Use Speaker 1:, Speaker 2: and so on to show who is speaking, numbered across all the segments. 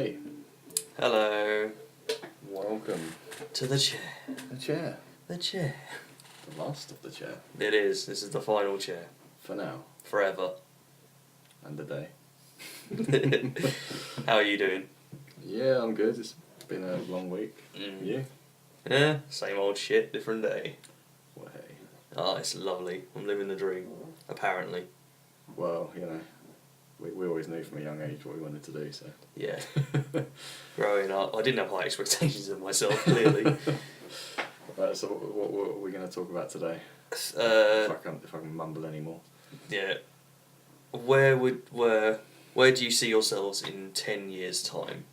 Speaker 1: Hey,
Speaker 2: Hello.
Speaker 1: welcome
Speaker 2: To the chair.
Speaker 1: the chair.
Speaker 2: The chair.
Speaker 1: The last of the chair.
Speaker 2: It is. This is the final chair.
Speaker 1: For now.
Speaker 2: Forever.
Speaker 1: And the day.
Speaker 2: How are you doing?
Speaker 1: Yeah, I'm good. It's been a long week. You?
Speaker 2: Yeah, same old shit, different day.
Speaker 1: Well, hey.
Speaker 2: Oh, it's lovely. I'm living the dream. Apparently.
Speaker 1: Well, you know, we always knew from a young age what we wanted to do, so.
Speaker 2: Yeah. Growing up, I didn't have high expectations of myself, clearly.
Speaker 1: Right, so what are we going to talk about today? If I can mumble anymore.
Speaker 2: Yeah. Where do you see yourselves in 10 years' time?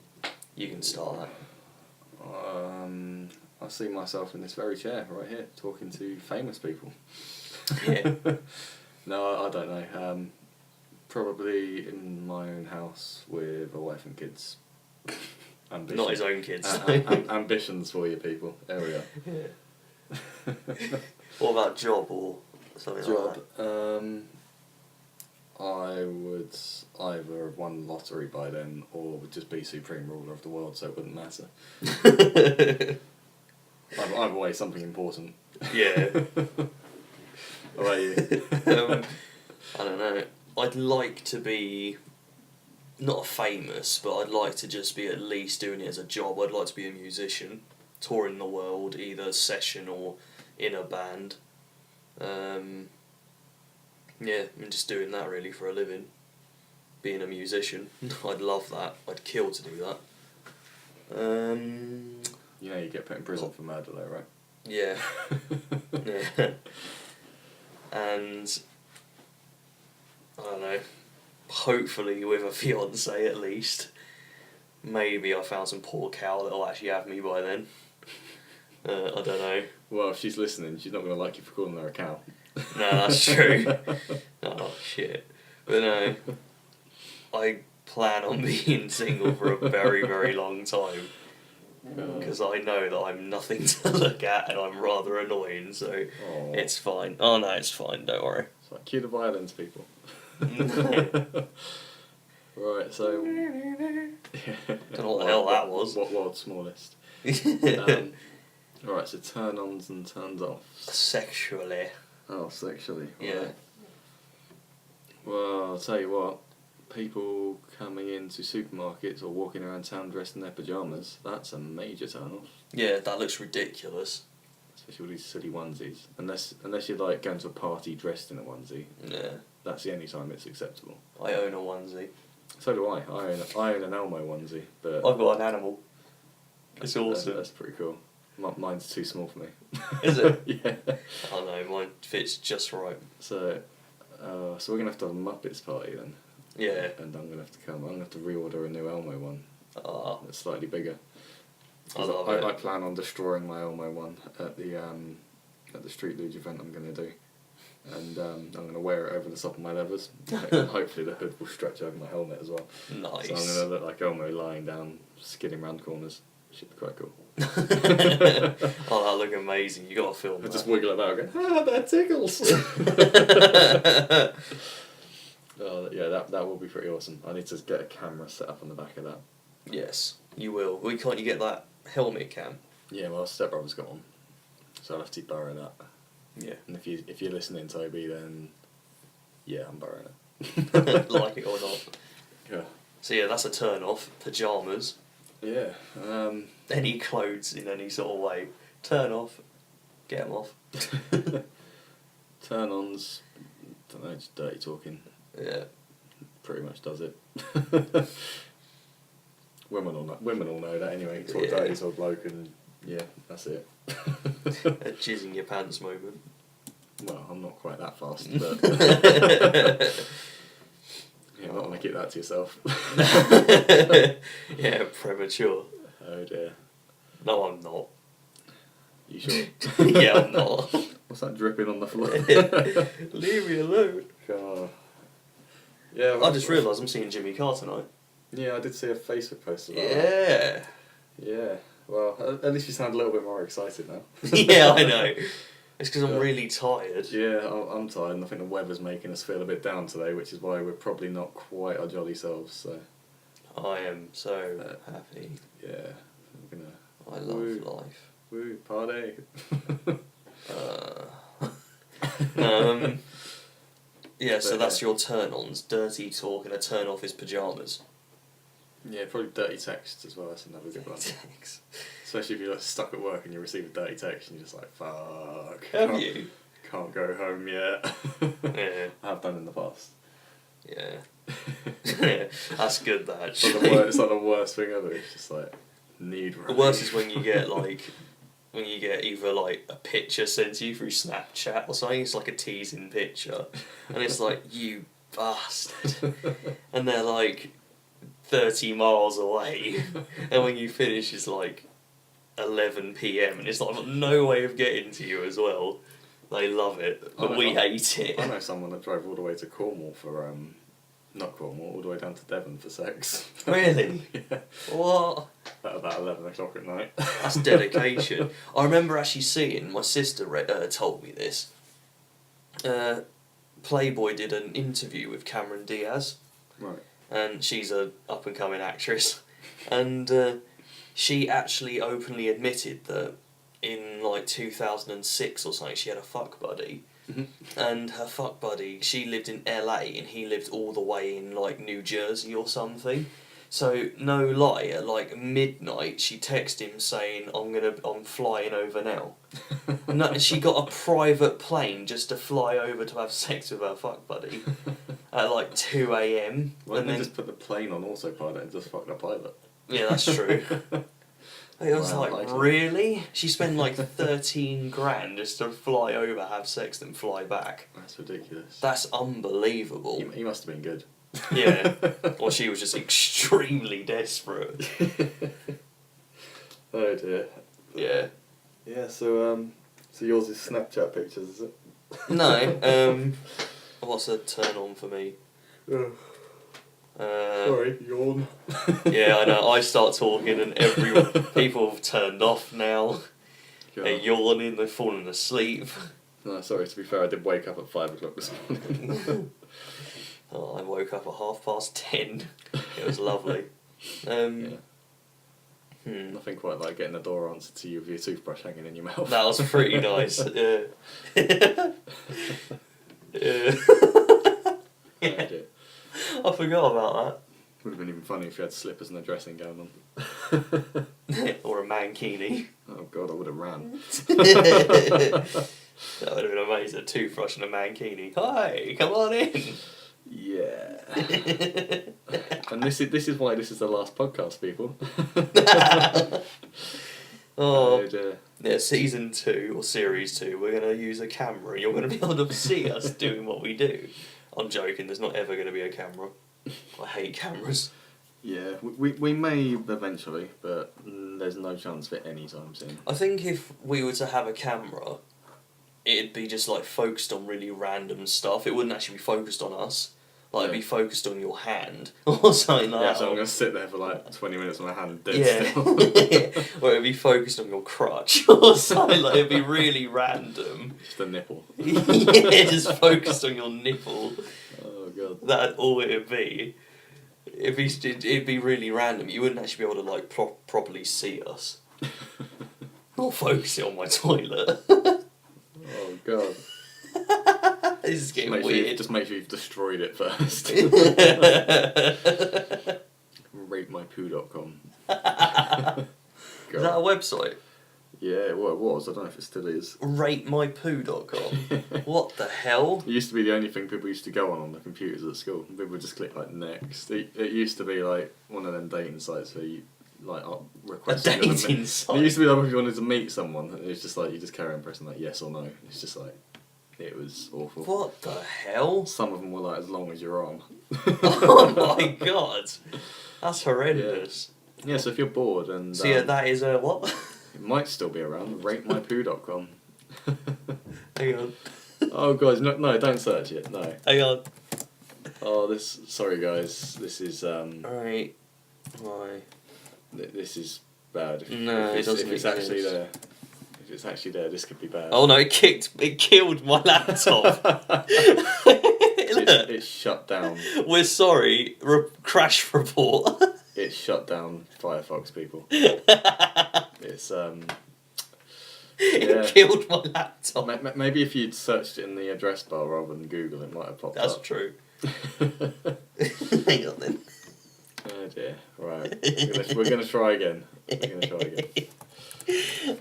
Speaker 2: You can start that.
Speaker 1: I see myself in this very chair right here, talking to famous people.
Speaker 2: Yeah.
Speaker 1: No, I don't know. Probably in my own house with a wife and kids. Ambition.
Speaker 2: Not his own kids.
Speaker 1: Ambitions for you people. There we are.
Speaker 2: Yeah. What about job or something like that?
Speaker 1: I would either have won the lottery by then or would just be supreme ruler of the world, so it wouldn't matter. Either way, something important.
Speaker 2: Yeah.
Speaker 1: How about you?
Speaker 2: I don't know. I'd like to be not famous, but I'd like to just be at least doing it as a job. I'd like to be a musician, touring the world, either session or in a band. Yeah, and just doing that really for a living. Being a musician, I'd love that. I'd kill to do that.
Speaker 1: You know you get put in prison for murder though, right?
Speaker 2: Yeah. Yeah. And I don't know. Hopefully with a fiance at least. Maybe I found some poor cow that'll actually have me by then. I don't know.
Speaker 1: Well, if she's listening, she's not going to like you for calling her a cow.
Speaker 2: No, that's true. Oh, shit. But no, I plan on being single for a very, very long time. Because I know that I'm nothing to look at and I'm rather annoying, so
Speaker 1: Aww.
Speaker 2: it's fine. Oh no, it's fine, don't worry.
Speaker 1: It's like, cue the violins, people. Right, so...
Speaker 2: Don't know what the hell that was.
Speaker 1: What world's smallest? Alright, so turn-ons and turns-offs.
Speaker 2: Sexually.
Speaker 1: Oh, sexually.
Speaker 2: Yeah.
Speaker 1: Right. Well, I'll tell you what. People coming into supermarkets or walking around town dressed in their pyjamas, that's a major turn-off.
Speaker 2: Yeah, that looks ridiculous.
Speaker 1: Especially all these silly onesies. Unless you're like going to a party dressed in a onesie.
Speaker 2: Yeah.
Speaker 1: That's the only time it's acceptable.
Speaker 2: I own a onesie.
Speaker 1: So do I. I own an Elmo onesie, but
Speaker 2: I've got an animal. It's awesome.
Speaker 1: That's pretty cool. Mine's too small for me.
Speaker 2: Is it?
Speaker 1: Yeah.
Speaker 2: Oh no, mine fits just right.
Speaker 1: So we're gonna have to have a Muppets party then.
Speaker 2: Yeah.
Speaker 1: And I'm gonna have to come. I'm gonna have to reorder a new Elmo one.
Speaker 2: Ah.
Speaker 1: That's slightly bigger.
Speaker 2: I love it.
Speaker 1: I plan on destroying my Elmo one at the Street Luge event I'm gonna do. And I'm going to wear it over the top of my leathers. And hopefully the hood will stretch over my helmet as well.
Speaker 2: Nice.
Speaker 1: So I'm going to look like Elmo lying down, skidding round corners. Should be quite cool.
Speaker 2: Oh, that'll look amazing. You got to film
Speaker 1: I
Speaker 2: that.
Speaker 1: just wiggle about going, that tickles! Oh, yeah, that will be pretty awesome. I need to get a camera set up on the back of that.
Speaker 2: Yes, you will. Why can't you get that helmet cam?
Speaker 1: Yeah, well, Stepbrother's got one. So I'll have to borrow that.
Speaker 2: Yeah.
Speaker 1: And if you're listening, Toby, then yeah, I'm borrowing it.
Speaker 2: Like it or not.
Speaker 1: Yeah.
Speaker 2: So yeah, that's a turn off. Pyjamas.
Speaker 1: Yeah.
Speaker 2: Any clothes in any sort of way. Turn off. Get them off.
Speaker 1: Turn-ons, don't know, just dirty talking.
Speaker 2: Yeah.
Speaker 1: Pretty much does it. Women all know that anyway. Talk
Speaker 2: Yeah.
Speaker 1: dirty to a bloke and yeah, that's it.
Speaker 2: A jizz in your pants moment.
Speaker 1: Well, I'm not quite that fast, but yeah, I'm not gonna keep that to yourself.
Speaker 2: Yeah, premature.
Speaker 1: Oh dear.
Speaker 2: No, I'm not.
Speaker 1: You sure?
Speaker 2: Yeah, I'm not.
Speaker 1: What's that dripping on the floor?
Speaker 2: Leave me alone.
Speaker 1: God. Yeah.
Speaker 2: I just realised I'm seeing Jimmy Carr tonight.
Speaker 1: Yeah, I did see a Facebook post about that.
Speaker 2: Yeah.
Speaker 1: Yeah. Well, at least you sound a little bit more excited now.
Speaker 2: Yeah, I know. It's because I'm really tired.
Speaker 1: Yeah, I'm tired, and I think the weather's making us feel a bit down today, which is why we're probably not quite our jolly selves. So.
Speaker 2: I am so happy.
Speaker 1: Yeah, we're gonna.
Speaker 2: I love
Speaker 1: Woo.
Speaker 2: life.
Speaker 1: Woo, party.
Speaker 2: Yeah, so that's your turn-ons. Dirty talk and a turn-off is pyjamas.
Speaker 1: Yeah, probably dirty texts as well. That's another good one.
Speaker 2: Thanks.
Speaker 1: Especially if you're like, stuck at work and you receive a dirty text and you're just like, fuck.
Speaker 2: Have you?
Speaker 1: Can't go home yet.
Speaker 2: Yeah.
Speaker 1: I have done in the past.
Speaker 2: Yeah. Yeah, that's good, that,
Speaker 1: It's like,
Speaker 2: actually.
Speaker 1: it's like the worst thing ever. It's just like, need
Speaker 2: The worst is when you get, like, when you get either, like, a picture sent to you through Snapchat or something. It's like a teasing picture. And it's like, you bastard. And they're, like, 30 miles away. And when you finish, it's, like, 11 PM. And it's like, I've got no way of getting to you as well. They love it, but we hate it.
Speaker 1: I know someone that drove all the way to Cornwall for, not Cornwall, all the way down to Devon for sex.
Speaker 2: Really?
Speaker 1: Yeah.
Speaker 2: What?
Speaker 1: At about 11 o'clock at night.
Speaker 2: That's dedication. I remember actually seeing, my sister told me this. Playboy did an interview with Cameron Diaz.
Speaker 1: Right.
Speaker 2: And she's a up and coming actress. And she actually openly admitted that in like 2006 or something she had a fuck buddy.
Speaker 1: Mhm.
Speaker 2: And her fuck buddy, she lived in LA and he lived all the way in like New Jersey or something. So no lie, at like midnight she texted him saying, I'm flying over now. No, she got a private plane just to fly over to have sex with her fuck buddy at like 2 AM.
Speaker 1: Why
Speaker 2: and
Speaker 1: didn't they
Speaker 2: then
Speaker 1: just put the plane on autopilot and just fuck the pilot?
Speaker 2: yeah, that's true. It was
Speaker 1: Wow,
Speaker 2: like,
Speaker 1: like-
Speaker 2: really? She spent like 13 grand just to fly over, have sex, then fly back.
Speaker 1: That's ridiculous.
Speaker 2: That's unbelievable.
Speaker 1: He must have been good.
Speaker 2: Yeah. Or she was just extremely desperate.
Speaker 1: Oh dear.
Speaker 2: Yeah.
Speaker 1: Yeah, so yours is Snapchat pictures, is it?
Speaker 2: No, what's a turn on for me?
Speaker 1: Sorry, yawn.
Speaker 2: Yeah, I know. I start talking and people have turned off now. They're yawning, they're falling asleep.
Speaker 1: No, sorry, to be fair, I did wake up at 5 o'clock this morning.
Speaker 2: Oh, I woke up at 10:30. It was lovely.
Speaker 1: Nothing quite like getting the door answered to you with your toothbrush hanging in your mouth.
Speaker 2: That was pretty nice. Yeah. Yeah.
Speaker 1: Oh, dear.
Speaker 2: I forgot about
Speaker 1: Would have been even funny if you had slippers and a dressing gown on.
Speaker 2: that. Or a mankini.
Speaker 1: Oh god, I would have ran.
Speaker 2: That would have been amazing. A toothbrush and a mankini. Hi, come on in.
Speaker 1: Yeah. And this is why this is the last podcast, people.
Speaker 2: Oh,
Speaker 1: dear.
Speaker 2: yeah, season 2 or series 2, we're going to use a camera. You're going to be able to see us doing what we do. I'm joking, there's not ever going to be a camera. I hate cameras.
Speaker 1: Yeah, we may eventually, but there's no chance for it anytime soon.
Speaker 2: I think if we were to have a camera, it'd be just like focused on really random stuff. It wouldn't actually be focused on us. Like, it'd be focused on your hand or something like
Speaker 1: Yeah,
Speaker 2: that.
Speaker 1: so I'm going to sit there for like 20 minutes with my hand dead
Speaker 2: Yeah.
Speaker 1: still.
Speaker 2: Or it'd be focused on your crotch or something. Like, it'd be really random.
Speaker 1: Just a nipple.
Speaker 2: Yeah, just focused on your nipple.
Speaker 1: Oh god.
Speaker 2: That's all it'd be. It'd be really random. You wouldn't actually be able to like properly see us. Or focus it on my toilet.
Speaker 1: Oh god.
Speaker 2: This is getting
Speaker 1: Just
Speaker 2: weird.
Speaker 1: just make sure you've destroyed it first.
Speaker 2: Is
Speaker 1: RateMyPoo.com.
Speaker 2: that a website?
Speaker 1: Yeah, well, it was. I don't know if it still is.
Speaker 2: RateMyPoo.com. What the hell?
Speaker 1: It used to be the only thing people used to go on the computers at school. People would just click like next. It used to be like one of them dating sites where you like request.
Speaker 2: A dating site?
Speaker 1: It used to be like if you wanted to meet someone, it was just like you just carry on pressing like yes or no. It's just like it was awful.
Speaker 2: What the hell?
Speaker 1: Some of them were like as long as your arm.
Speaker 2: Oh my god. That's horrendous.
Speaker 1: Yeah, so if you're bored and
Speaker 2: So yeah, that is a what?
Speaker 1: it might still be around. RateMyPoo.com.
Speaker 2: Hang on.
Speaker 1: Oh guys, no, don't search it. No.
Speaker 2: Hang on.
Speaker 1: Oh, sorry guys. This is
Speaker 2: Alright. Why?
Speaker 1: This is bad.
Speaker 2: No, it doesn't
Speaker 1: If it's actually
Speaker 2: exist.
Speaker 1: there. If it's actually there, this could be bad.
Speaker 2: Oh no, it killed my laptop.
Speaker 1: It's shut down.
Speaker 2: We're sorry. Crash report.
Speaker 1: It shut down Firefox, people. It's
Speaker 2: It killed my laptop.
Speaker 1: Maybe if you'd searched it in the address bar rather than Google, it might have popped
Speaker 2: That's
Speaker 1: up.
Speaker 2: true. Hang on then.
Speaker 1: Oh dear. Right. We're gonna try again.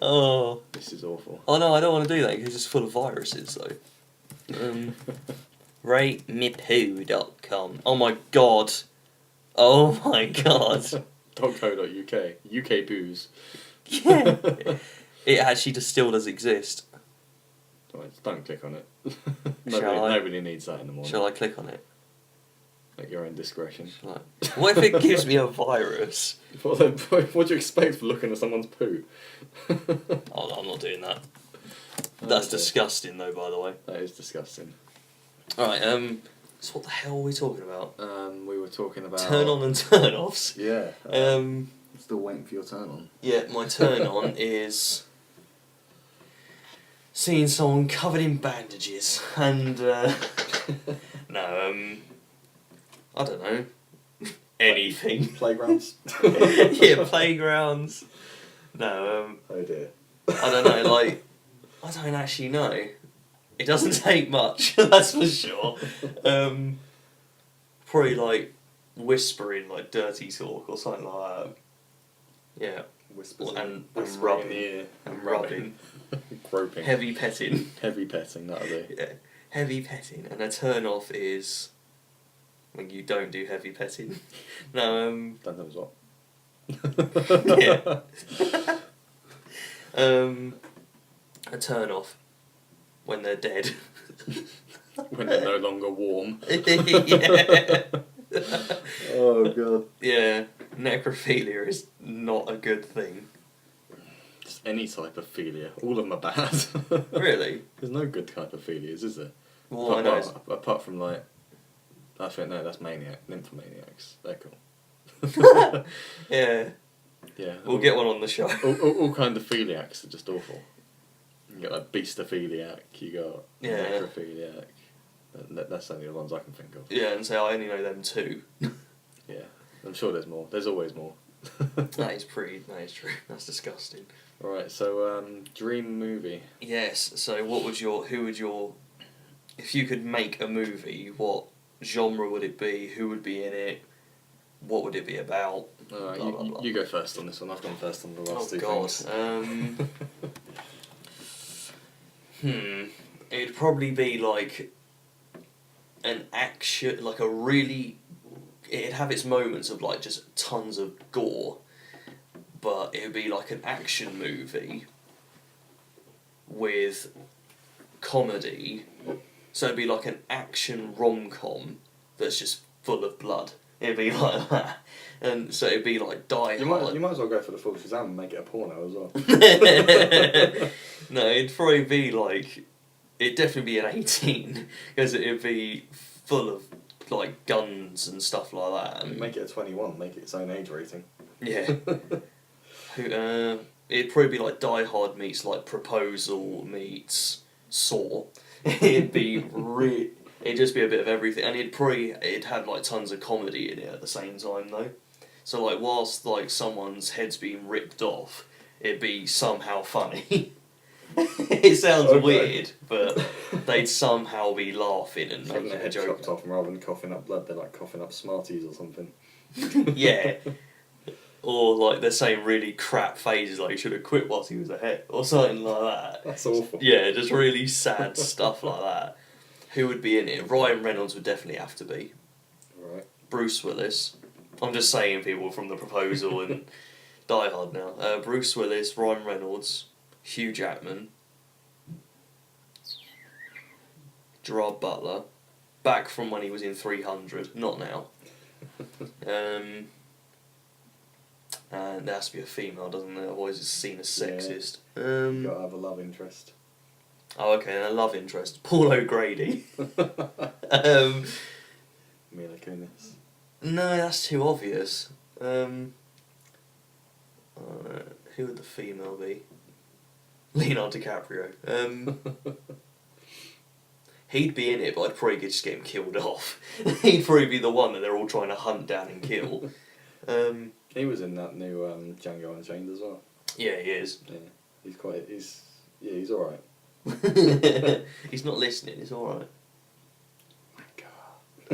Speaker 2: Oh.
Speaker 1: This is awful.
Speaker 2: Oh no, I don't want to do that because it's full of viruses though. RateMePoo.com. Oh my god. Oh my god.
Speaker 1: .co.uk. UK booze.
Speaker 2: Yeah. It actually just still does exist.
Speaker 1: Right, don't click on it.
Speaker 2: Shall I?
Speaker 1: Nobody needs that in the morning.
Speaker 2: Shall I click on it?
Speaker 1: At your own discretion.
Speaker 2: Shall I? What if it gives me a virus?
Speaker 1: What do you expect for looking at someone's poo?
Speaker 2: Oh no, I'm not doing that. That's
Speaker 1: dear.
Speaker 2: disgusting though, by the way.
Speaker 1: That is disgusting.
Speaker 2: Alright, so what the hell are we talking about?
Speaker 1: We were talking about...
Speaker 2: Turn on and turn offs.
Speaker 1: Yeah.
Speaker 2: Um,
Speaker 1: Still waiting for your turn on.
Speaker 2: yeah, my turn on is seeing someone covered in bandages and no, I don't know. Anything.
Speaker 1: Playgrounds?
Speaker 2: Yeah, playgrounds. No,
Speaker 1: Oh dear.
Speaker 2: I don't know, like I don't actually know. It doesn't take much, that's for sure. Probably like whispering like dirty talk or something like that. Yeah.
Speaker 1: Whispers
Speaker 2: And
Speaker 1: whispering in
Speaker 2: rubbing.
Speaker 1: the ear.
Speaker 2: And rubbing.
Speaker 1: Groping.
Speaker 2: Heavy petting.
Speaker 1: Heavy petting, that'll do.
Speaker 2: Yeah. Heavy petting. And a turn off is when you don't do heavy petting. No,
Speaker 1: Don't know as well.
Speaker 2: yeah. A turn off when they're dead.
Speaker 1: When they're no longer warm.
Speaker 2: Yeah.
Speaker 1: Oh god.
Speaker 2: Yeah. Necrophilia is not a good thing.
Speaker 1: Just any type of philia. All of them are bad.
Speaker 2: Really?
Speaker 1: There's no good type of philias, is there?
Speaker 2: Well, I know.
Speaker 1: Apart from like... that's nymphomaniacs. They're cool.
Speaker 2: Yeah.
Speaker 1: Yeah.
Speaker 2: We'll get one on the show.
Speaker 1: All kind of philiacs are just awful. You got like beastophiliac, you got
Speaker 2: Yeah.
Speaker 1: necrophiliac. That's only the ones I can think of.
Speaker 2: Yeah, and so I only know them two.
Speaker 1: Yeah. I'm sure there's more. There's always more.
Speaker 2: That is true. That's disgusting.
Speaker 1: Alright, so dream movie.
Speaker 2: Yes, so if you could make a movie, what genre would it be? Who would be in it? What would it be about?
Speaker 1: Alright,
Speaker 2: Blah, blah, blah.
Speaker 1: you go first on this one. I've gone first on the last
Speaker 2: Oh
Speaker 1: two
Speaker 2: god.
Speaker 1: things.
Speaker 2: It'd probably be like an action, like a really... It'd have its moments of like just tons of gore, but it would be like an action movie with comedy. So it'd be like an action rom-com that's just full of blood. It'd be like that. And so it'd be like Die Hard.
Speaker 1: You might as well go for the full Shazam and make it a porno as well.
Speaker 2: No, it'd probably be like... It'd definitely be an 18, because it'd be full of like guns and stuff like that. And
Speaker 1: Make it a 21, make it its own age rating.
Speaker 2: yeah. It'd probably be like Die Hard meets like Proposal meets Saw. It'd be it'd just be a bit of everything, and it'd have like tons of comedy in it at the same time though. So like whilst like someone's head's being ripped off, it'd be somehow funny. It sounds
Speaker 1: Okay.
Speaker 2: weird, but they'd somehow be laughing and
Speaker 1: Having
Speaker 2: making
Speaker 1: their
Speaker 2: a
Speaker 1: head
Speaker 2: joke.
Speaker 1: chopped off, and rather than coughing up blood, they're like coughing up Smarties or something.
Speaker 2: Yeah. Or like they're saying really crap phrases like he should have quit whilst he was ahead or something like that.
Speaker 1: That's awful.
Speaker 2: Yeah, just really sad stuff like that. Who would be in it? Ryan Reynolds would definitely have to be.
Speaker 1: Right.
Speaker 2: Bruce Willis. I'm just saying people from The Proposal and Die Hard now. Bruce Willis, Ryan Reynolds, Hugh Jackman, Gerard Butler, back from when he was in 300, not now. And there has to be a female, doesn't there? Otherwise it's seen as sexist.
Speaker 1: You gotta have a love interest.
Speaker 2: Oh, okay, and a love interest. Paul O'Grady. um,
Speaker 1: Mila Kunis.
Speaker 2: no, that's too obvious. Who would the female be? Leonardo DiCaprio. He'd be in it, but I'd probably just get him killed off. He'd probably be the one that they're all trying to hunt down and kill.
Speaker 1: He was in that new Django Unchained as well.
Speaker 2: Yeah, he is.
Speaker 1: Yeah, he's all right.
Speaker 2: He's not listening. It's all right.
Speaker 1: My God.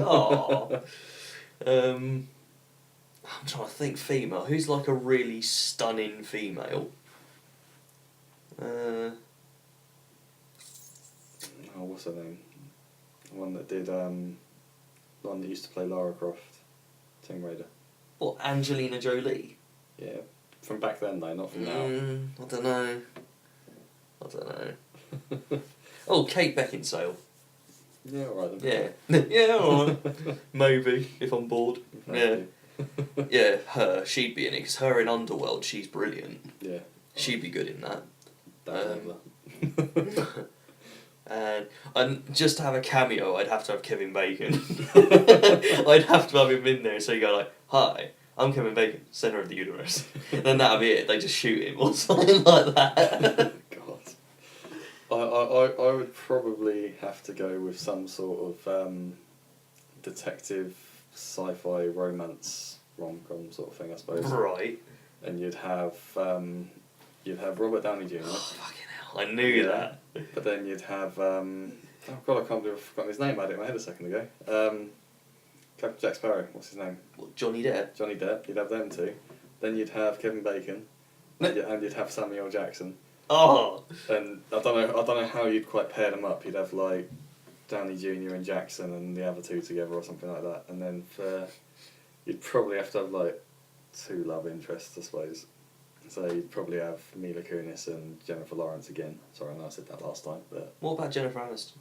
Speaker 2: Oh. I'm trying to think. Female. Who's like a really stunning female?
Speaker 1: Oh, what's her name? The one that did the one that used to play Lara Croft, Tomb Raider.
Speaker 2: What, Angelina Jolie?
Speaker 1: Yeah, from back then though, not from now.
Speaker 2: I don't know. Oh, Kate Beckinsale.
Speaker 1: Yeah, alright then.
Speaker 2: Yeah. Yeah, alright. Maybe, if I'm bored. Yeah. Yeah, her. She'd be in it, because her in Underworld, she's brilliant.
Speaker 1: Yeah.
Speaker 2: She'd be good in that.
Speaker 1: That
Speaker 2: And just to have a cameo, I'd have to have Kevin Bacon. I'd have to have him in there, so you go like, "Hi, I'm Kevin Bacon, centre of the universe." Then that'd be it. They just shoot him or something like that.
Speaker 1: God, I would probably have to go with some sort of detective, sci-fi, romance, rom-com sort of thing, I suppose.
Speaker 2: Right.
Speaker 1: And you'd have Robert Downey Jr.
Speaker 2: Oh, fucking hell! I knew that.
Speaker 1: But then you'd have oh God, I can't believe I've forgotten his name. I had it in my head a second ago. Captain Jack Sparrow. What's his name?
Speaker 2: What, Johnny Depp.
Speaker 1: Johnny Depp. You'd have them two. Then you'd have Kevin Bacon, and you'd have Samuel L. Jackson.
Speaker 2: Oh.
Speaker 1: And I don't know how you'd quite pair them up. You'd have like Downey Jr. and Jackson and the other two together or something like that. And then you'd probably have to have like two love interests, I suppose. So you'd probably have Mila Kunis and Jennifer Lawrence again. Sorry, I know I said that last time, but...
Speaker 2: What about Jennifer Aniston?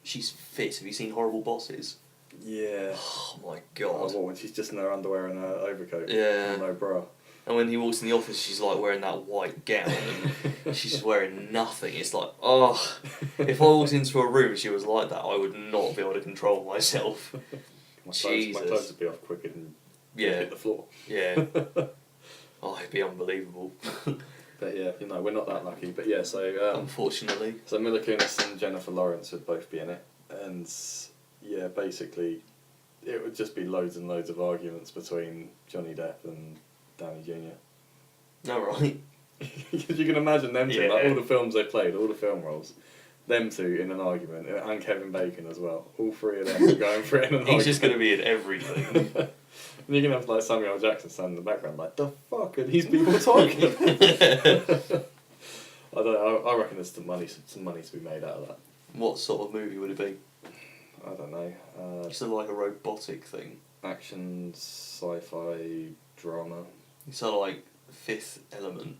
Speaker 2: She's fit. Have you seen Horrible Bosses?
Speaker 1: Yeah.
Speaker 2: Oh my God.
Speaker 1: What, when she's just in her underwear and her overcoat?
Speaker 2: Yeah.
Speaker 1: And no bra.
Speaker 2: And when he walks in the office, she's like wearing that white gown and she's wearing nothing. It's like, oh, if I walked into a room and she was like that, I would not be able to control myself.
Speaker 1: My
Speaker 2: Jesus.
Speaker 1: clothes would be off quicker than hit the floor.
Speaker 2: Yeah. Oh, it'd be unbelievable.
Speaker 1: But yeah, we're not that lucky. But yeah, so...
Speaker 2: unfortunately.
Speaker 1: So Mila Kunis and Jennifer Lawrence would both be in it. And yeah, basically, it would just be loads and loads of arguments between Johnny Depp and Downey Jr.
Speaker 2: No, right.
Speaker 1: Because you can imagine them two,
Speaker 2: Yeah.
Speaker 1: like all the films they played, all the film roles, them two in an argument, and Kevin Bacon as well. All three of them going for it in an argument.
Speaker 2: He's just going to be in everything.
Speaker 1: And you're going to have like Samuel L. Jackson standing in the background like, the fuck are these people talking about? I don't know, I reckon there's some money to be made out of that.
Speaker 2: What sort of movie would it be?
Speaker 1: I don't know.
Speaker 2: It's like a robotic thing.
Speaker 1: Action, sci-fi, drama.
Speaker 2: So like Fifth Element.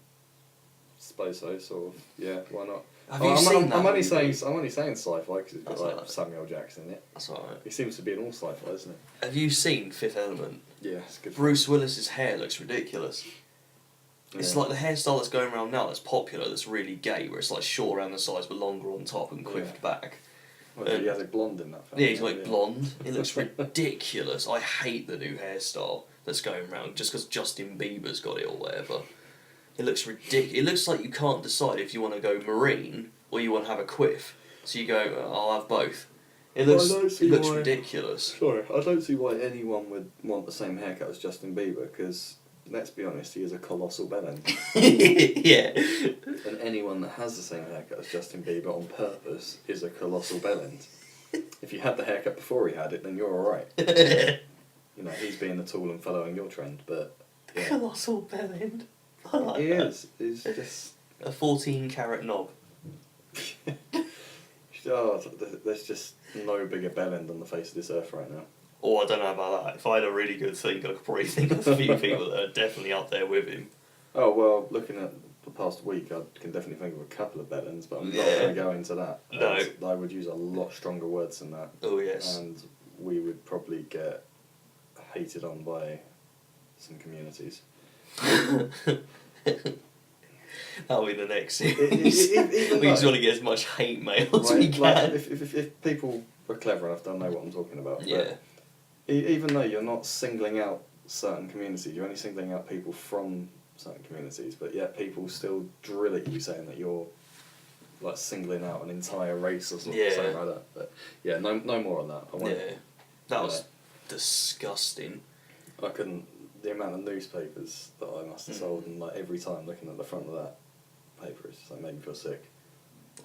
Speaker 1: Suppose so, sort of. Yeah, why not?
Speaker 2: Have you seen that?
Speaker 1: I'm only saying sci-fi because it's got
Speaker 2: That's
Speaker 1: like
Speaker 2: alright.
Speaker 1: Samuel Jackson in it.
Speaker 2: That's alright.
Speaker 1: He seems to be in all sci-fi, isn't he?
Speaker 2: Have you seen Fifth Element?
Speaker 1: Yeah, it's good.
Speaker 2: Bruce Willis's hair looks ridiculous. It's
Speaker 1: Yeah.
Speaker 2: like the hairstyle that's going around now that's popular, that's really gay, where it's like short around the sides but longer on top and quiffed back.
Speaker 1: Well, he has a blonde in that film.
Speaker 2: Yeah, he's like blonde. It looks ridiculous. I hate the new hairstyle that's going around just because Justin Bieber's got it or whatever. It looks ridiculous. It looks like you can't decide if you want to go marine or you want to have a quiff. So you go, I'll have both. It looks
Speaker 1: why-
Speaker 2: ridiculous.
Speaker 1: Sorry, I don't see why anyone would want the same haircut as Justin Bieber, because, let's be honest, he is a colossal bellend.
Speaker 2: Yeah.
Speaker 1: And anyone that has the same haircut as Justin Bieber on purpose is a colossal bellend. If you had the haircut before he had it, then you're alright. He's being the tool and following your trend, but... Yeah.
Speaker 2: Colossal bellend. I like
Speaker 1: He
Speaker 2: that.
Speaker 1: is. He's just...
Speaker 2: A 14-carat knob.
Speaker 1: Oh, there's just no bigger bellend on the face of this earth right now.
Speaker 2: Oh, I don't know about that. If I had a really good think, I could probably think of a few people that are definitely up there with him.
Speaker 1: Oh, well, looking at the past week, I can definitely think of a couple of bellends, but I'm not going to go into that.
Speaker 2: No.
Speaker 1: I would use a lot stronger words than that.
Speaker 2: Oh, yes.
Speaker 1: And we would probably get hated on by some communities.
Speaker 2: That'll be the next series.
Speaker 1: Even
Speaker 2: We just
Speaker 1: though-
Speaker 2: want to get as much hate mail as
Speaker 1: Right,
Speaker 2: we can.
Speaker 1: like, if people were clever enough, they'll know what I'm talking about. But
Speaker 2: Yeah.
Speaker 1: Even though you're not singling out certain communities, you're only singling out people from certain communities, but yet people still drill at you saying that you're like singling out an entire race or something,
Speaker 2: Yeah.
Speaker 1: something like that. But no more on that.
Speaker 2: Yeah. That was disgusting.
Speaker 1: I couldn't the amount of newspapers that I must have sold, and like every time looking at the front of that paper, it's just like made me feel sick.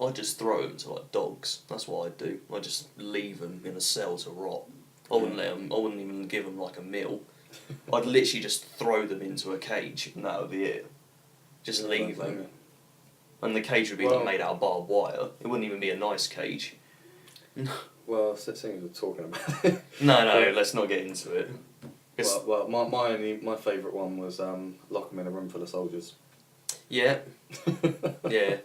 Speaker 2: I just throw them to like dogs. That's what I do. I just leave them in a cell to rot. I wouldn't let 'em, I wouldn't even give them like a meal. I'd literally just throw them into a cage and that would be it. Just leave them. And the cage would be like made out of barbed wire. It wouldn't even be a nice cage.
Speaker 1: Well, seeing as we're talking about it.
Speaker 2: No, let's not get into it.
Speaker 1: Well, my favourite one was lock 'em in a room full of soldiers.
Speaker 2: Yeah. Yeah.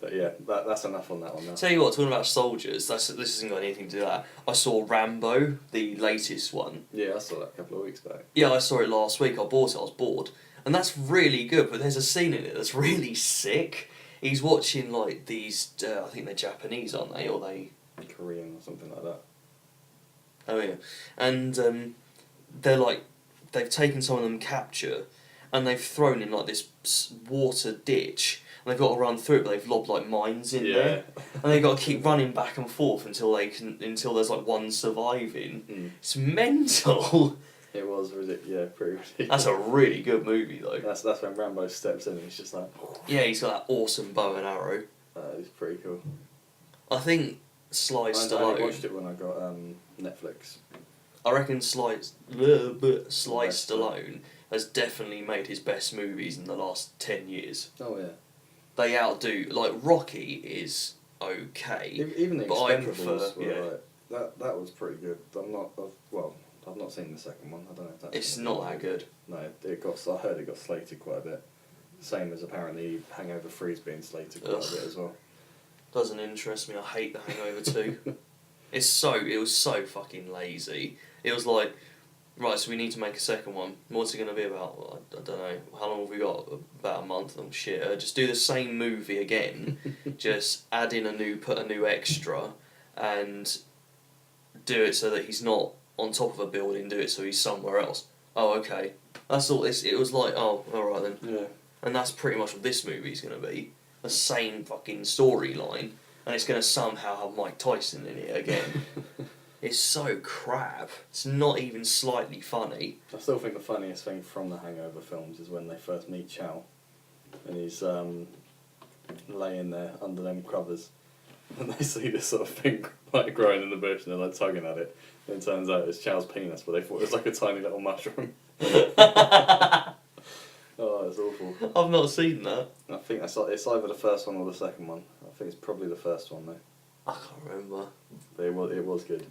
Speaker 1: But yeah, that's enough on that one now.
Speaker 2: Tell you what, talking about soldiers, this hasn't got anything to do with that. I saw Rambo, the latest one.
Speaker 1: Yeah, I saw that a couple of weeks back.
Speaker 2: Yeah, I saw it last week. I bought it, I was bored. And that's really good, but there's a scene in it that's really sick. He's watching like these, I think they're Japanese, aren't they? Or they...
Speaker 1: Korean or something like that.
Speaker 2: Oh yeah. And they're like, they've taken some of them capture and they've thrown in like this water ditch. And they've got to run through it, but they've lobbed like mines in there, and they've got to keep running back and forth until there's like one surviving. It's mental.
Speaker 1: It was pretty ridiculous.
Speaker 2: That's a really good movie though.
Speaker 1: That's when Rambo steps in and he's just like.
Speaker 2: Yeah, he's got that awesome bow and arrow.
Speaker 1: It's pretty cool.
Speaker 2: I think Sly Stallone.
Speaker 1: I watched it when I got Netflix.
Speaker 2: I reckon Sly Stallone has definitely made his best movies in the last 10 years.
Speaker 1: Oh yeah.
Speaker 2: They outdo, like, Rocky is okay.
Speaker 1: Even the Expendables
Speaker 2: were
Speaker 1: like, that was pretty good. I've not seen the second one. I don't know if that's...
Speaker 2: It's not that good.
Speaker 1: No, I heard it got slated quite a bit. Same as apparently Hangover 3's being slated quite a bit as well.
Speaker 2: Doesn't interest me. I hate The Hangover 2. It was so fucking lazy. It was like, right, so we need to make a second one. What's it going to be about? Well, I don't know. How long have we got? About a month. Oh shit. Just do the same movie again. Just put a new extra, and do it so that he's not on top of a building. Do it so he's somewhere else. Oh, okay. That's all. It was like, oh, all right then.
Speaker 1: Yeah.
Speaker 2: And that's pretty much what this movie's going to be. The same fucking storyline, and it's going to somehow have Mike Tyson in it again. It's so crap. It's not even slightly funny.
Speaker 1: I still think the funniest thing from the Hangover films is when they first meet Chow, and he's laying there under them covers, and they see this sort of thing like growing in the bush, and they're like tugging at it. And it turns out it's Chow's penis, but they thought it was like a tiny little mushroom. Oh, it's awful.
Speaker 2: I've not seen that.
Speaker 1: I think it's either the first one or the second one. I think it's probably the first one though.
Speaker 2: I can't remember.
Speaker 1: But it was good.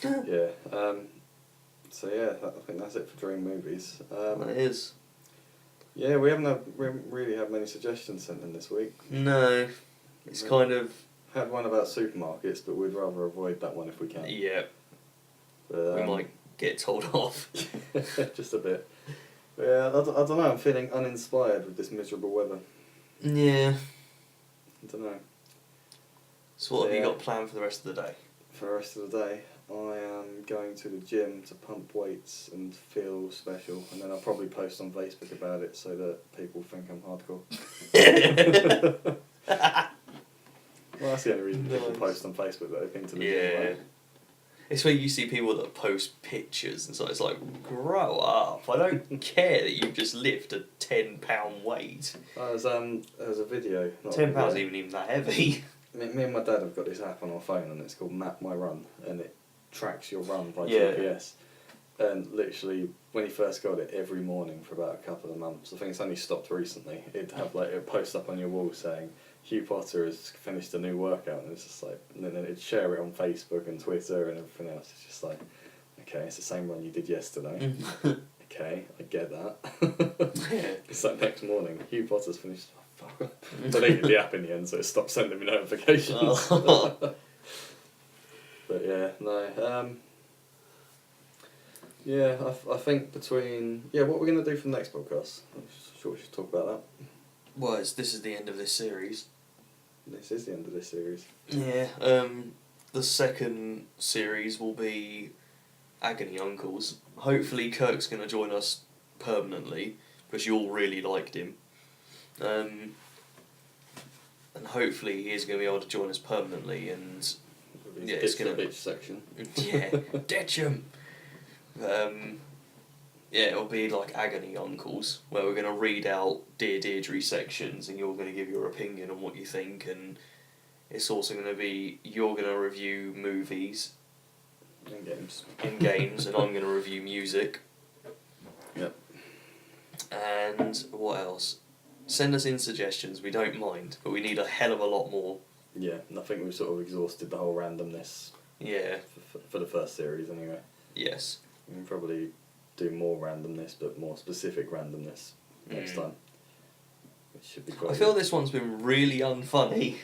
Speaker 1: Yeah. So yeah, I think that's it for Dream Movies.
Speaker 2: It is.
Speaker 1: Yeah, we haven't really had many suggestions sent in this week.
Speaker 2: No, it's kind of...
Speaker 1: Had one about supermarkets, but we'd rather avoid that one if we can.
Speaker 2: Yeah.
Speaker 1: But,
Speaker 2: we might get told off.
Speaker 1: Just a bit. But yeah, I don't know, I'm feeling uninspired with this miserable weather.
Speaker 2: Yeah.
Speaker 1: I don't know.
Speaker 2: So what have you got planned for the rest of the day?
Speaker 1: For the rest of the day, I am going to the gym to pump weights and feel special, and then I'll probably post on Facebook about it so that people think I'm hardcore. Well, that's the only reason people post on Facebook that they've been to the gym. Right?
Speaker 2: It's where you see people that post pictures and so it's like, grow up. I don't care that you've just lifted a 10-pound weight.
Speaker 1: There's a video.
Speaker 2: £10 isn't even that heavy.
Speaker 1: Me and my dad have got this app on our phone and it's called Map My Run, and it tracks your run by GPS. And literally, when he first got it, every morning for about a couple of months, I think it's only stopped recently, it'd have like a post up on your wall saying, Hugh Potter has finished a new workout, and it's just like, and then it'd share it on Facebook and Twitter and everything else. It's just like, okay, it's the same run you did yesterday. Okay, I get that. It's like next morning, Hugh Potter's finished. Oh, fuck. Deleted the app in the end, so it stopped sending me notifications. But yeah, no. Yeah, I think between... Yeah, what we're going to do for the next podcast? I'm sure we should talk about that.
Speaker 2: Well, this is the end of this series.
Speaker 1: This is the end of this series.
Speaker 2: Yeah, the second series will be Agony Uncles. Hopefully Kirk's going to join us permanently, because you all really liked him. And hopefully he is going to be able to join us permanently, and...
Speaker 1: It's going to... bitch section.
Speaker 2: Yeah, ditch him! Yeah, it'll be like Agony Uncles, where we're going to read out Dear Deirdre sections and you're going to give your opinion on what you think, and it's also going to be you're going to review movies
Speaker 1: And games.
Speaker 2: and games, and I'm going to review music.
Speaker 1: Yep.
Speaker 2: And what else? Send us in suggestions, we don't mind, but we need a hell of a lot more.
Speaker 1: Yeah, and I think we've sort of exhausted the whole randomness
Speaker 2: Yeah,
Speaker 1: for the first series anyway.
Speaker 2: yes.
Speaker 1: We can probably do more randomness, but more specific randomness next time. Which should be quite
Speaker 2: I feel
Speaker 1: good.
Speaker 2: this one's been really unfunny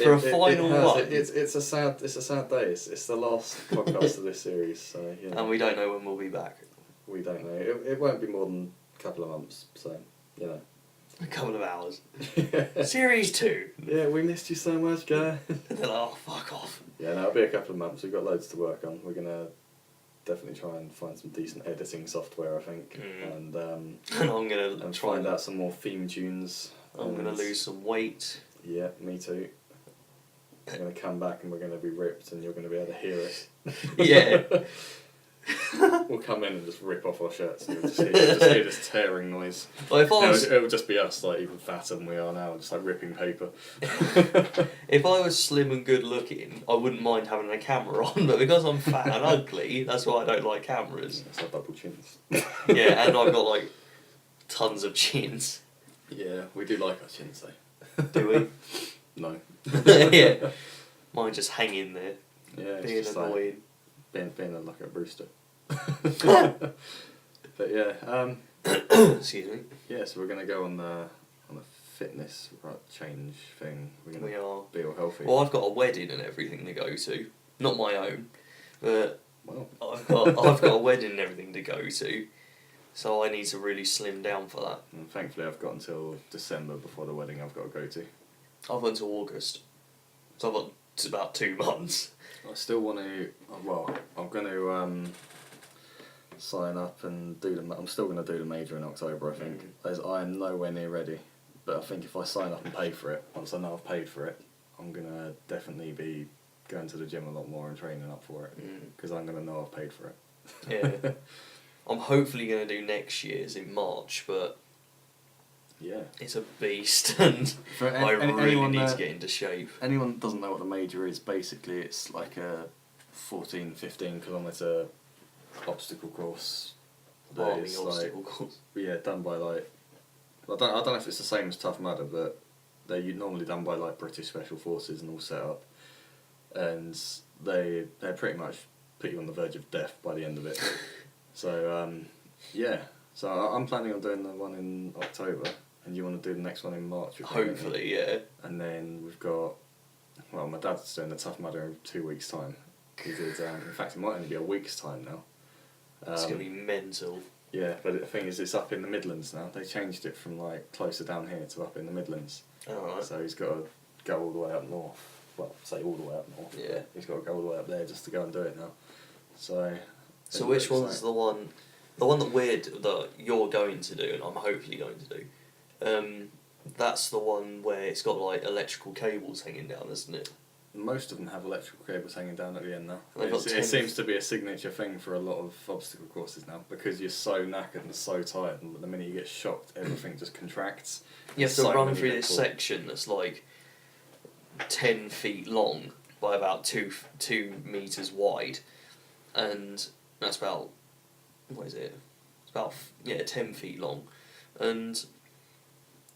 Speaker 2: for a final
Speaker 1: it has.
Speaker 2: one.
Speaker 1: It's a sad day. It's the last podcast of this series, so you know,
Speaker 2: And we don't know when we'll be back.
Speaker 1: we don't know. It won't be more than a couple of months, so you know.
Speaker 2: A couple of hours. Series 2.
Speaker 1: Yeah, we missed you so much, guy.
Speaker 2: And then, oh, fuck off.
Speaker 1: Yeah, no, it'll be a couple of months. We've got loads to work on. We're gonna definitely try and find some decent editing software, I think, and
Speaker 2: And I'm going to try
Speaker 1: find out some more theme tunes.
Speaker 2: I'm going to lose some weight.
Speaker 1: Yeah, me too. I'm going to come back and we're going to be ripped and you're going to be able to hear it.
Speaker 2: Yeah.
Speaker 1: We'll come in and just rip off our shirts and you'll just hear this tearing noise.
Speaker 2: Well, if I was
Speaker 1: It'll just be us, like even fatter than we are now, just like ripping paper.
Speaker 2: if I was slim and good looking, I wouldn't mind having a camera on, but because I'm fat and ugly, that's why I don't like cameras.
Speaker 1: It's our double chins.
Speaker 2: Yeah, and I've got like tons of chins.
Speaker 1: Yeah, we do like our chins though.
Speaker 2: Do we?
Speaker 1: No.
Speaker 2: Yeah. Mine just hang in there,
Speaker 1: Yeah, it's
Speaker 2: being
Speaker 1: just
Speaker 2: annoying.
Speaker 1: like being like a rooster. But yeah,
Speaker 2: Excuse me.
Speaker 1: yeah, so we're gonna go on a fitness change thing. We're gonna
Speaker 2: We are.
Speaker 1: be all healthy.
Speaker 2: Well, I've got a wedding and everything to go to. Not my own, but
Speaker 1: Well,
Speaker 2: I've got a wedding and everything to go to. So I need to really slim down for that.
Speaker 1: and thankfully I've got until December before the wedding I've got to go to.
Speaker 2: I've got until August. So I've got about 2 months.
Speaker 1: I still want to. Well, I'm going to sign up and do the. I'm still going to do the major in October. I think, as I am nowhere near ready. But I think if I sign up and pay for it, once I know I've paid for it, I'm going to definitely be going to the gym a lot more and training up for it because I'm going to know I've paid for it.
Speaker 2: Yeah. I'm hopefully going to do next year's in March, but
Speaker 1: Yeah.
Speaker 2: it's a beast and
Speaker 1: For
Speaker 2: I really
Speaker 1: anyone
Speaker 2: need to
Speaker 1: that-
Speaker 2: get into shape.
Speaker 1: Anyone that doesn't know what the major is, basically it's like a 15 kilometre obstacle course. that
Speaker 2: Farming
Speaker 1: is,
Speaker 2: obstacle course.
Speaker 1: Yeah, done by like. I don't know if it's the same as Tough Mudder, but they're normally done by like British Special Forces and all set up, and they pretty much put you on the verge of death by the end of it. So yeah, so I'm planning on doing the one in October, and you want to do the next one in March. I think, don't you?
Speaker 2: Hopefully, yeah.
Speaker 1: And then we've got, well, my dad's doing the Tough Mudder in 2 weeks' time. He did, in fact, it might only be a week's time now.
Speaker 2: It's going to be mental.
Speaker 1: Yeah, but the thing is, it's up in the Midlands now. They changed it from like closer down here to up in the Midlands.
Speaker 2: Alright.
Speaker 1: So he's got to go all the way up north. Well, say all the way up north.
Speaker 2: Yeah.
Speaker 1: He's got to go all the way up there just to go and do it now. So.
Speaker 2: So which one's the one that you're going to do and I'm hopefully going to do? That's the one where it's got like electrical cables hanging down, isn't it?
Speaker 1: Most of them have electrical cables hanging down at the end now.
Speaker 2: They've got
Speaker 1: It seems to be a signature thing for a lot of obstacle courses now because you're so knackered and so tired, and the minute you get shocked, everything just contracts.
Speaker 2: You have
Speaker 1: So
Speaker 2: to run
Speaker 1: many
Speaker 2: through this
Speaker 1: people-
Speaker 2: section that's like 10 feet long by about 2 meters wide, and that's about, what is it? It's about 10 feet long, and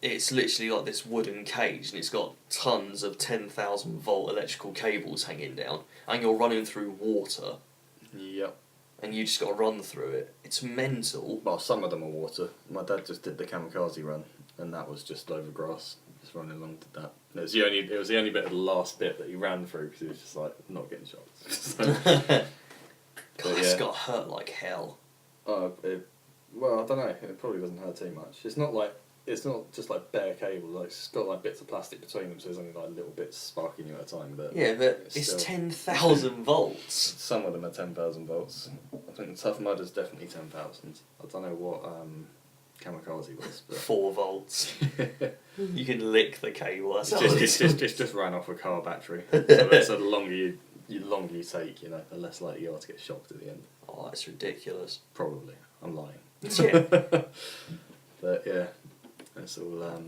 Speaker 2: it's literally like this wooden cage, and it's got tons of 10,000 volt electrical cables hanging down, and you're running through water,
Speaker 1: Yep.
Speaker 2: and you just got to run through it. It's mental.
Speaker 1: Well, some of them are water. My dad just did the kamikaze run, and that was just over grass. Just running along to that. And it was the only bit of the last bit that he ran through because he was just like not getting shocked. So,
Speaker 2: God, it's got to hurt like hell.
Speaker 1: well, I don't know. It probably doesn't hurt too much. It's not just like bare cable. Like it's got like bits of plastic between them, so there's only like little bits sparking you at a time. But
Speaker 2: Yeah, but it's
Speaker 1: still-
Speaker 2: 10,000 volts.
Speaker 1: Some of them are 10,000 volts. I think the Tough Mudder's definitely 10,000. I don't know what kamikaze was, but
Speaker 2: 4 volts. You can lick the cable. That's all
Speaker 1: it's just ran off a car battery. So the longer you take, the less likely you are to get shocked at the end.
Speaker 2: Oh, that's ridiculous.
Speaker 1: Probably. I'm lying.
Speaker 2: Yeah.
Speaker 1: But yeah, that's all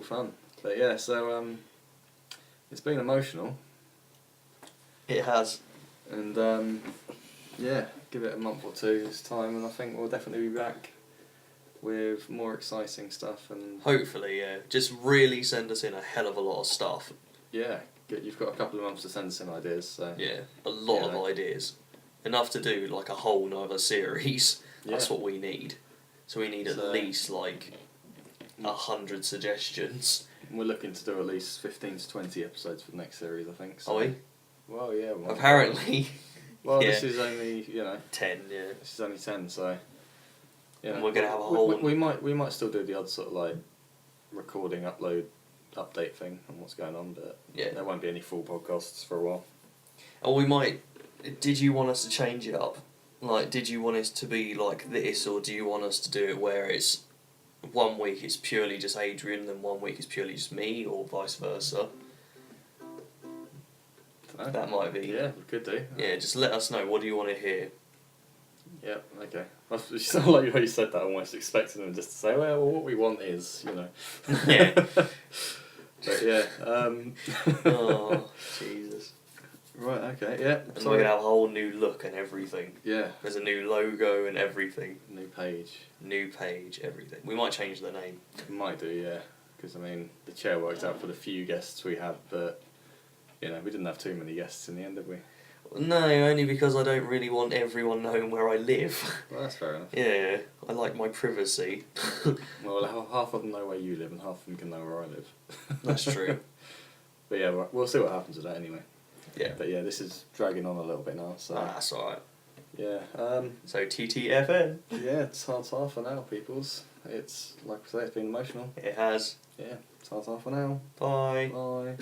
Speaker 1: fun. But yeah, so it's been emotional,
Speaker 2: It has.
Speaker 1: and yeah, give it a month or two's time, and I think we'll definitely be back with more exciting stuff. And
Speaker 2: Hopefully, yeah. Just really send us in a hell of a lot of stuff.
Speaker 1: yeah, you've got a couple of months to send us in ideas. So
Speaker 2: Yeah, a lot
Speaker 1: Yeah.
Speaker 2: of ideas. Enough to do like a whole nother series. That's
Speaker 1: Yeah.
Speaker 2: what we need. So we need at
Speaker 1: So-
Speaker 2: least like 100 suggestions.
Speaker 1: We're looking to do at least 15 to 20 episodes for the next series, I think. So.
Speaker 2: Are we?
Speaker 1: Well, yeah. Well,
Speaker 2: Apparently.
Speaker 1: Well,
Speaker 2: yeah.
Speaker 1: this is only
Speaker 2: 10, yeah.
Speaker 1: this is only 10, so.
Speaker 2: And we're gonna have a
Speaker 1: we-
Speaker 2: whole-
Speaker 1: We might still do the odd sort of like recording, upload, update thing on what's going on, but
Speaker 2: Yeah.
Speaker 1: there won't be any full podcasts for a while.
Speaker 2: Or we might. Did you want us to change it up? Like, did you want us to be like this, or do you want us to do it where it's 1 week it's purely just Adrian, then 1 week it's purely just me, or vice versa?
Speaker 1: Dunno.
Speaker 2: That might be.
Speaker 1: Yeah, we could do.
Speaker 2: Yeah, just let us know. What do you want to hear?
Speaker 1: Yeah, okay. You sound like you said that, almost expecting them just to say, well, what we want is,
Speaker 2: Yeah.
Speaker 1: But yeah.
Speaker 2: Oh, Jesus.
Speaker 1: Right, okay, yeah.
Speaker 2: And we're going to have a whole new look and everything.
Speaker 1: Yeah,
Speaker 2: There's a new logo and everything.
Speaker 1: new page.
Speaker 2: New page, everything. We might change the name.
Speaker 1: Might do, yeah. Because, I mean, the chair worked out for the few guests we had, but, we didn't have too many guests in the end, did we?
Speaker 2: No, only because I don't really want everyone knowing where I live.
Speaker 1: Well, that's fair enough.
Speaker 2: Yeah, I like my privacy.
Speaker 1: Well, half of them know where you live and half of them can know where I live.
Speaker 2: That's true.
Speaker 1: But yeah, we'll see what happens with that anyway.
Speaker 2: Yeah.
Speaker 1: But yeah, this is dragging on a little bit now, so
Speaker 2: That's alright.
Speaker 1: yeah.
Speaker 2: So TTFN.
Speaker 1: Yeah, it's ta-ta for now, peoples. It's, like I say, it's been emotional.
Speaker 2: It has.
Speaker 1: Yeah, ta-ta for now.
Speaker 2: Bye.
Speaker 1: Bye.